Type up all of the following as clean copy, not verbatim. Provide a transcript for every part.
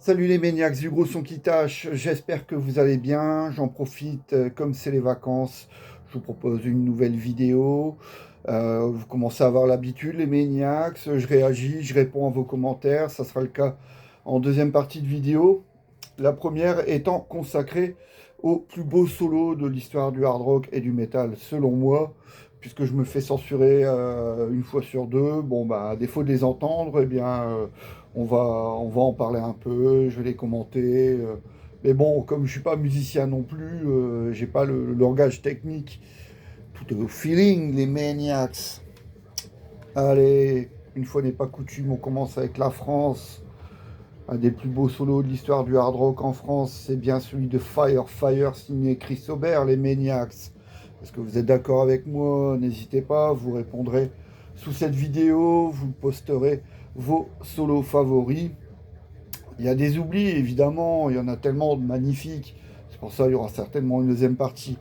Salut les maniaques du gros son qui tâche, j'espère que vous allez bien. J'en profite, comme c'est les vacances, je vous propose une nouvelle vidéo. Vous commencez à avoir l'habitude, les maniaques, je réagis, je réponds à vos commentaires. Ça sera le cas en deuxième partie de vidéo. La première étant consacrée au plus beau solo de l'histoire du hard rock et du metal, selon moi, puisque je me fais censurer une fois sur deux. Bon, bah, à défaut de les entendre, eh bien, on va en parler un peu, je vais les commenter. Mais bon, comme je suis pas musicien non plus, j'ai pas le langage technique. Tout est au feeling, les maniacs. Allez, une fois n'est pas coutume, on commence avec la France. Un des plus beaux solos de l'histoire du hard rock en France, c'est bien celui de Fire Fire signé Chris Aubert, les Maniacs. Est-ce que vous êtes d'accord avec moi? N'hésitez pas, vous répondrez sous cette vidéo, vous posterez vos solos favoris. Il y a des oublis, évidemment, il y en a tellement de magnifiques. C'est pour ça qu'il y aura certainement une deuxième partie.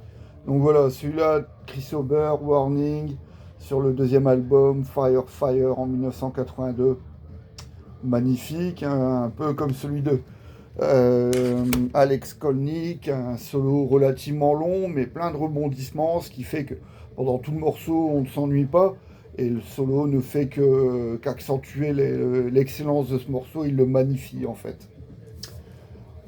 Donc voilà, celui-là, Chris Aubert, Warning, sur le deuxième album, Fire Fire en 1982. Magnifique, hein, un peu comme celui de Alex Kolnick, un solo relativement long, mais plein de rebondissements, ce qui fait que pendant tout le morceau, on ne s'ennuie pas. Et le solo ne fait qu'accentuer l'excellence de ce morceau, il le magnifie en fait.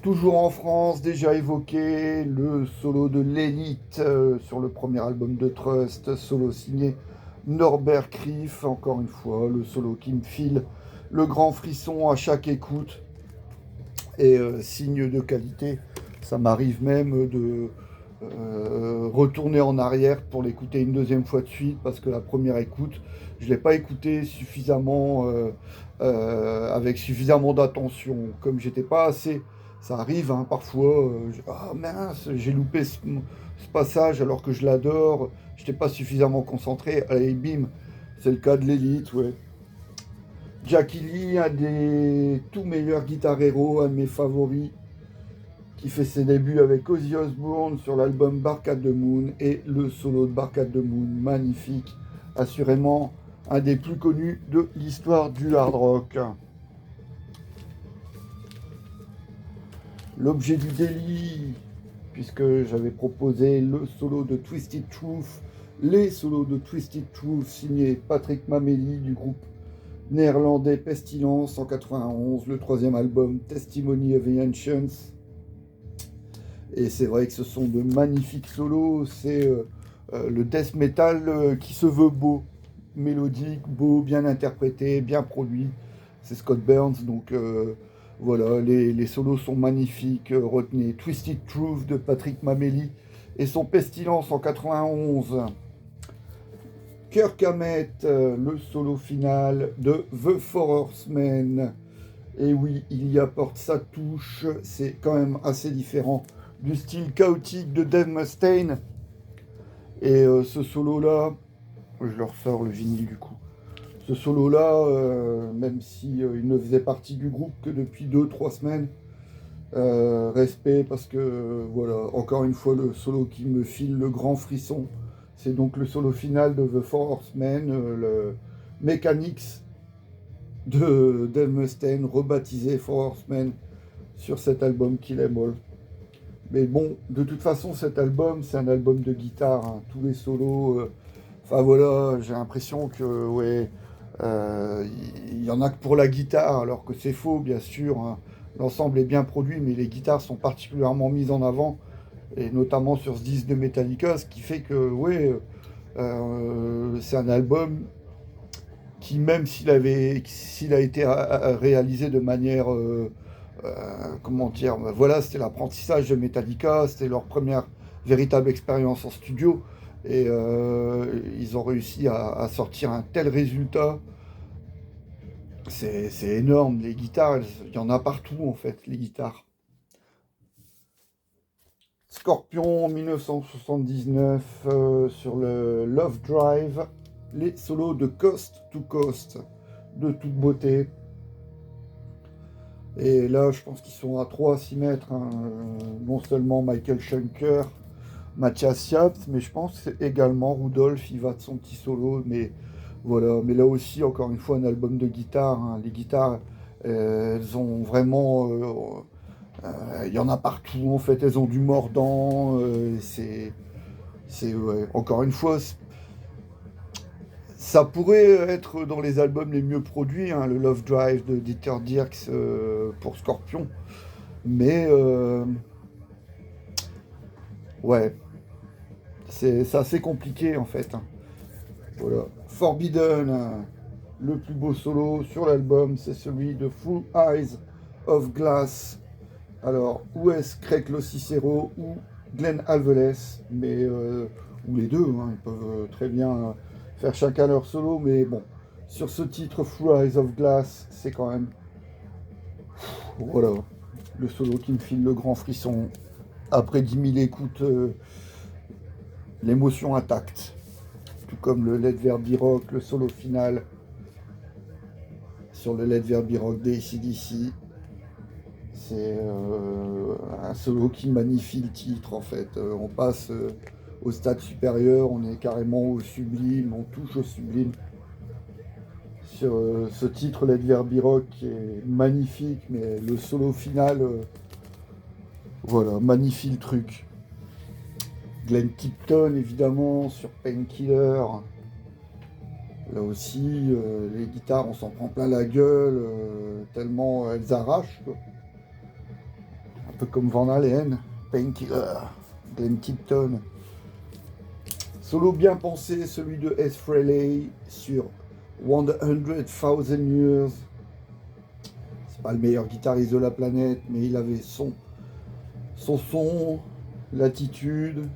Toujours en France, déjà évoqué le solo de l'élite sur le premier album de Trust, solo signé Norbert Krief, encore une fois, le solo qui me file le grand frisson à chaque écoute et signe de qualité. Ça m'arrive même de retourner en arrière pour l'écouter une deuxième fois de suite parce que la première écoute, je ne l'ai pas écouté suffisamment avec suffisamment d'attention. Comme j'étais pas assez, ça arrive hein, parfois. Ah mince, j'ai loupé ce passage alors que je l'adore. Je n'étais pas suffisamment concentré. Allez, bim, c'est le cas de l'élite, ouais. Jackie Lee, un des tout meilleurs guitareros, un de mes favoris, qui fait ses débuts avec Ozzy Osbourne sur l'album Bark at the Moon et le solo de Bark at the Moon, magnifique, assurément un des plus connus de l'histoire du hard rock. L'objet du délit, puisque j'avais proposé le solo de Twisted Truth, les solos de Twisted Truth signés Patrick Mameli du groupe néerlandais Pestilence en 91, le troisième album Testimony of the Ancients. Et c'est vrai que ce sont de magnifiques solos, c'est le death metal qui se veut beau, mélodique, beau, bien interprété, bien produit. C'est Scott Burns, donc voilà, les solos sont magnifiques, retenez Twisted Truth de Patrick Mameli et son Pestilence en 91. Kirk Hammett, le solo final de The Four Horsemen. Et oui, il y apporte sa touche, c'est quand même assez différent du style chaotique de Dave Mustaine. Et ce solo-là, je leur sors le vinyle du coup. Ce solo-là, même si il ne faisait partie du groupe que depuis 2-3 semaines, respect parce que voilà, encore une fois le solo qui me file le grand frisson. C'est donc le solo final de The Four Horsemen, le Mechanics de Dave Mustaine, rebaptisé Four Horsemen sur cet album Kill 'Em All. Mais bon, de toute façon, cet album, c'est un album de guitare, hein, tous les solos. Enfin voilà, j'ai l'impression que ouais, il y en a que pour la guitare, alors que c'est faux, bien sûr, hein. L'ensemble est bien produit, mais les guitares sont particulièrement mises en avant, et notamment sur ce disque de Metallica, ce qui fait que ouais, c'est un album qui, même s'il a été réalisé de manière, comment dire, ben voilà, c'était l'apprentissage de Metallica, c'était leur première véritable expérience en studio, et ils ont réussi à sortir un tel résultat. C'est énorme, les guitares, il y en a partout en fait, les guitares. Scorpion en 1979 sur le Love Drive, les solos de Coast to Coast, de toute beauté. Et là, je pense qu'ils sont à 3 à 6 mètres, hein. Non seulement Michael Schenker, Mathias Siabt, mais je pense que c'est également Rudolph, il va de son petit solo. Mais voilà, mais là aussi, encore une fois, un album de guitare, hein. Les guitares, Elles ont vraiment... il y en a partout, en fait. Elles ont du mordant. Ouais, encore une fois, ça pourrait être dans les albums les mieux produits, hein, le Love Drive de Dieter Dierks pour Scorpion. Mais ouais, c'est assez compliqué en fait, hein. Voilà. Forbidden, le plus beau solo sur l'album, c'est celui de Full Eyes of Glass. Alors, où est-ce Craig Cicero ou Glenn Alveles, mais ou les deux, hein, ils peuvent très bien faire chacun leur solo, mais bon, sur ce titre, Full Eyes of Glass, c'est quand même, voilà, le solo qui me file le grand frisson. Après 10 000 écoutes, l'émotion intacte. Tout comme le Let There Be Rock, le solo final sur le Let There Be Rock d'ACDC. C'est un solo qui magnifie le titre en fait. On passe au stade supérieur, on est carrément au sublime, on touche au sublime. Sur ce titre, Let There Be Rock qui est magnifique, mais le solo final, voilà, magnifie le truc. Glenn Tipton évidemment sur Painkiller. Là aussi, les guitares, on s'en prend plein la gueule, tellement elles arrachent, quoi. Un peu comme Van Halen, Painkiller, Glenn Tipton. Solo bien pensé, celui de S. Frehley sur 100,000 Years. C'est pas le meilleur guitariste de la planète, mais il avait son son, l'attitude.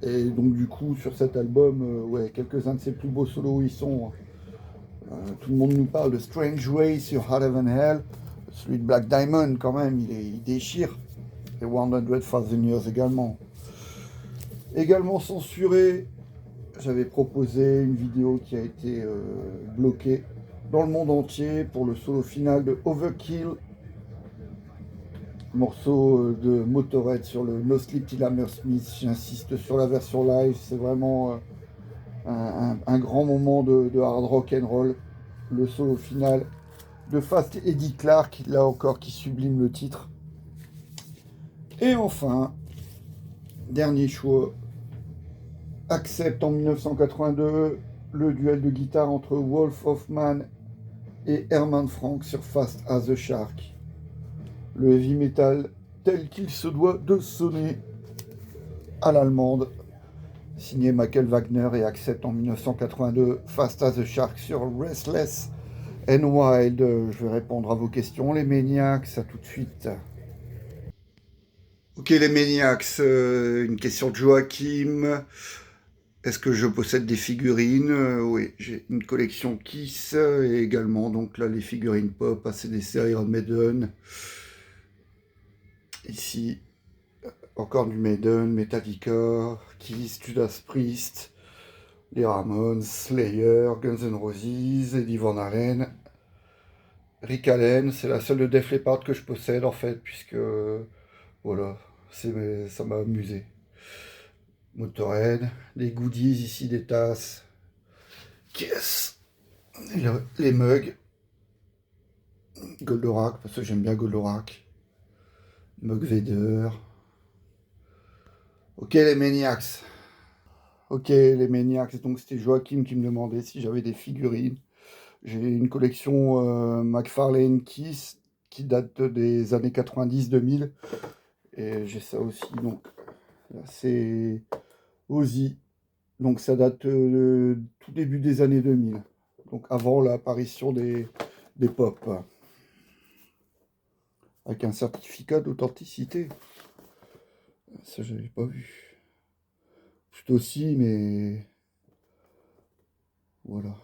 Et donc du coup, sur cet album, ouais, quelques-uns de ses plus beaux solos, ils sont... tout le monde nous parle de Strange Way sur Harder Than Hell. Celui de Black Diamond, quand même, il déchire. Et 100,000 Years également. Également censuré, j'avais proposé une vidéo qui a été bloquée dans le monde entier pour le solo final de Overkill. Morceau de Motorhead sur le No Sleep Till Hammersmith. J'insiste sur la version live, c'est vraiment un grand moment de hard rock and roll. Le solo final de Fast Eddie Clarke, là encore qui sublime le titre. Et enfin, dernier choix, Accept en 1982, le duel de guitare entre Wolf Hoffman et Herman Frank sur Fast as a Shark. Le heavy metal tel qu'il se doit de sonner à l'allemande, signé Michael Wagner et Accept en 1982, Fast as a Shark sur Restless and Wild. Je vais répondre à vos questions, les Maniacs, à tout de suite. Ok les Maniacs, une question de Joachim. Est-ce que je possède des figurines? Oui, j'ai une collection Kiss et également donc là les figurines pop, AC/DC, Iron Maiden. Ici, encore du Maiden, Metallica, Kiss, Judas Priest, les Ramones, Slayer, Guns N' Roses, Eddie Van Halen, Rick Allen. C'est la seule de Def Leppard que je possède en fait, puisque voilà, ça m'a amusé. Motorhead, des goodies ici, des tasses, Kiss, les mugs, Goldorak, parce que j'aime bien Goldorak, mug Vader. Ok les Maniacs. Ok les Maniacs, donc c'était Joachim qui me demandait si j'avais des figurines. J'ai une collection McFarlane Kiss qui date des années 90-2000. Et j'ai ça aussi, donc là, c'est Ozzy. Donc ça date tout début des années 2000. Donc avant l'apparition des pop. Avec un certificat d'authenticité. Ça, je n'avais pas vu. Tout aussi, mais voilà.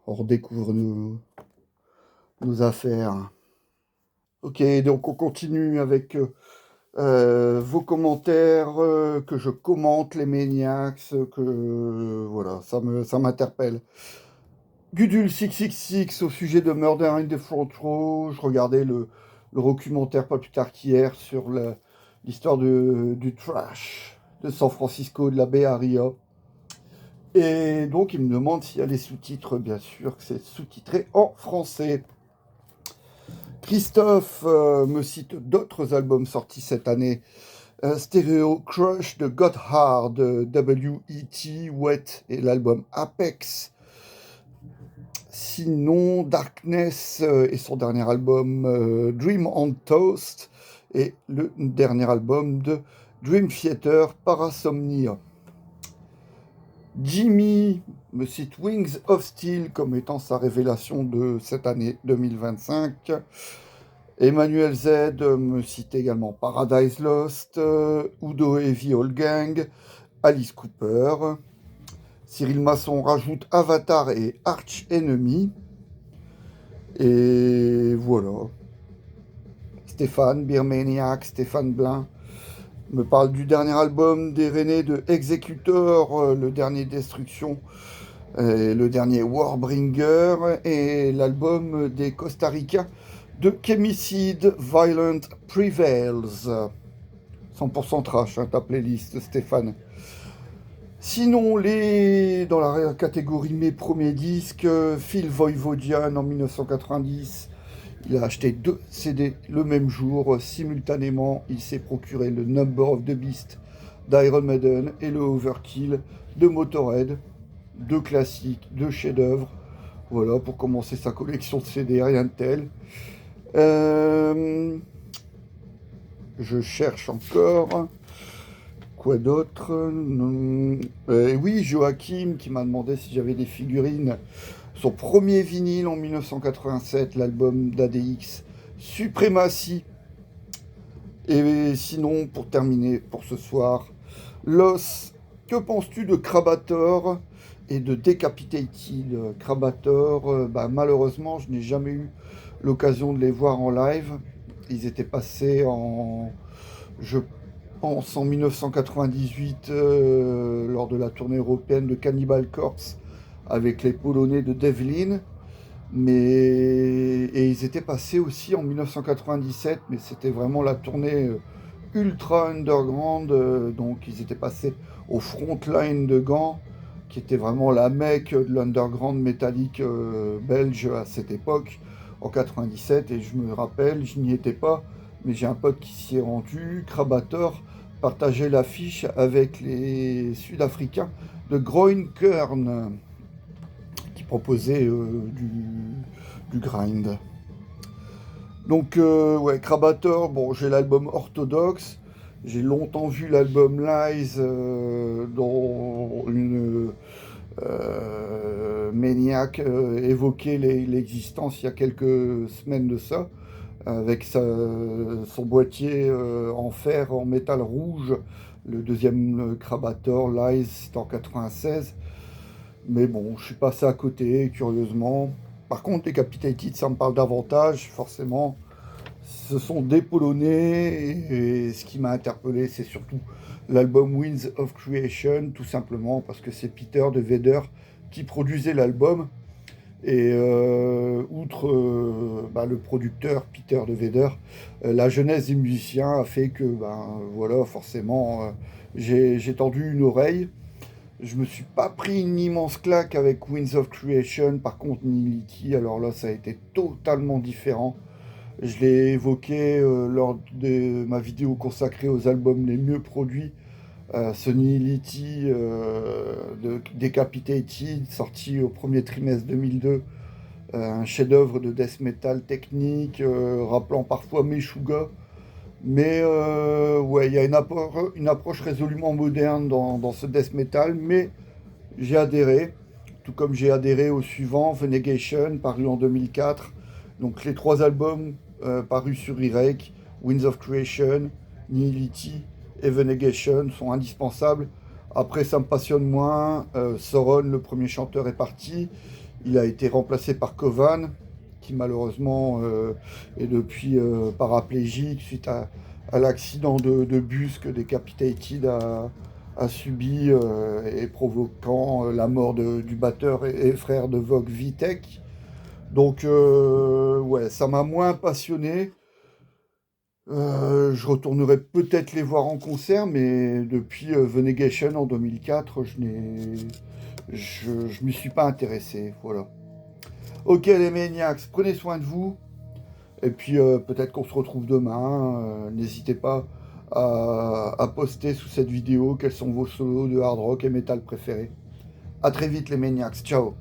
On redécouvre nos affaires. Ok, donc on continue avec vos commentaires, que je commente les Maniacs, que voilà, ça m'interpelle. Gudule 666 au sujet de Murder in the Front Row. Je regardais le documentaire pas plus tard qu'hier sur l'histoire du trash de San Francisco, de la Bay Area. Et donc, il me demande s'il y a les sous-titres. Bien sûr que c'est sous-titré en français. Christophe me cite d'autres albums sortis cette année. Stereo Crush de Gotthard, W.E.T. Wet et l'album Apex. Sinon, Darkness et son dernier album Dream on Toast et le dernier album de Dream Theater, Parasomnia. Jimmy me cite Wings of Steel comme étant sa révélation de cette année 2025. Emmanuel Z me cite également Paradise Lost, Udo Heavy All Gang, Alice Cooper. Cyril Masson rajoute Avatar et Arch Enemy. Et voilà. Stéphane Birmaniac, Stéphane Blin me parle du dernier album des Rennais de Executor, le dernier Destruction, le dernier Warbringer et l'album des Costa Rica de Chemicide, Violent Prevails. 100% trash, ta playlist, Stéphane. Sinon, dans la catégorie mes premiers disques, Phil Voivodian en 1990, il a acheté 2 CD le même jour, simultanément. Il s'est procuré le Number of the Beast d'Iron Maiden et le Overkill de Motorhead. 2 classiques, 2 chefs-d'œuvre. Voilà, pour commencer sa collection de CD, rien de tel. Je cherche encore. Quoi d'autre? Oui, Joachim qui m'a demandé si j'avais des figurines. Son premier vinyle en 1987, l'album d'ADX, Supremacy. Et sinon, pour terminer pour ce soir, Los, que penses-tu de Crabator et de Decapitated? Crabator, malheureusement, je n'ai jamais eu l'occasion de les voir en live. Ils étaient passés je pense, en 1998, lors de la tournée européenne de Cannibal Corpse, avec les Polonais de Devlin. Et ils étaient passés aussi en 1997, mais c'était vraiment la tournée ultra underground. Donc ils étaient passés au Frontline de Gand, qui était vraiment la mecque de l'underground métallique belge à cette époque, en 97. Et je me rappelle, je n'y étais pas, mais j'ai un pote qui s'y est rendu. Crabator partageait l'affiche avec les Sud-Africains de Groenkern, qui proposait du grind. Donc, ouais, Crabator, bon, j'ai l'album Orthodoxe. J'ai longtemps vu l'album Lies dont une Maniac évoquait l'existence il y a quelques semaines de ça, avec son boîtier en fer, en métal rouge. Le deuxième Crabator, Lies, c'était en 96. Mais bon, je suis passé à côté, curieusement. Par contre, Decapitated, ça me parle davantage, forcément. Ce sont des Polonais, et ce qui m'a interpellé, c'est surtout l'album Winds of Creation, tout simplement, parce que c'est Peter de Vedder qui produisait l'album. Et outre le producteur Peter de Vedder, la jeunesse des musiciens a fait que, voilà, forcément, j'ai tendu une oreille. Je me suis pas pris une immense claque avec Winds of Creation, par contre Nihility, alors là ça a été totalement différent. Je l'ai évoqué lors de ma vidéo consacrée aux albums les mieux produits. Ce Nihility de Decapitated, sorti au premier trimestre 2002, un chef-d'œuvre de death metal technique, rappelant parfois Meshuggah. Mais ouais, il y a une approche résolument moderne dans ce death metal, mais j'ai adhéré, tout comme j'ai adhéré au suivant, Venegation, paru en 2004. Donc les 3 albums parus sur E-Rake, Winds of Creation, Nihility et Venegation sont indispensables. Après, ça me passionne moins. Sauron, le premier chanteur, est parti. Il a été remplacé par Kovan, qui malheureusement est depuis paraplégique suite à l'accident de bus que Decapitated a subi et provoquant la mort du batteur et frère de Vogue Vitek. Donc ouais, ça m'a moins passionné. Je retournerai peut-être les voir en concert, mais depuis Venegation en 2004, je m'y suis pas intéressé, voilà. Ok les Maniacs, prenez soin de vous. Et puis peut-être qu'on se retrouve demain. N'hésitez pas à poster sous cette vidéo quels sont vos solos de hard rock et metal préférés. A très vite les Maniacs, ciao.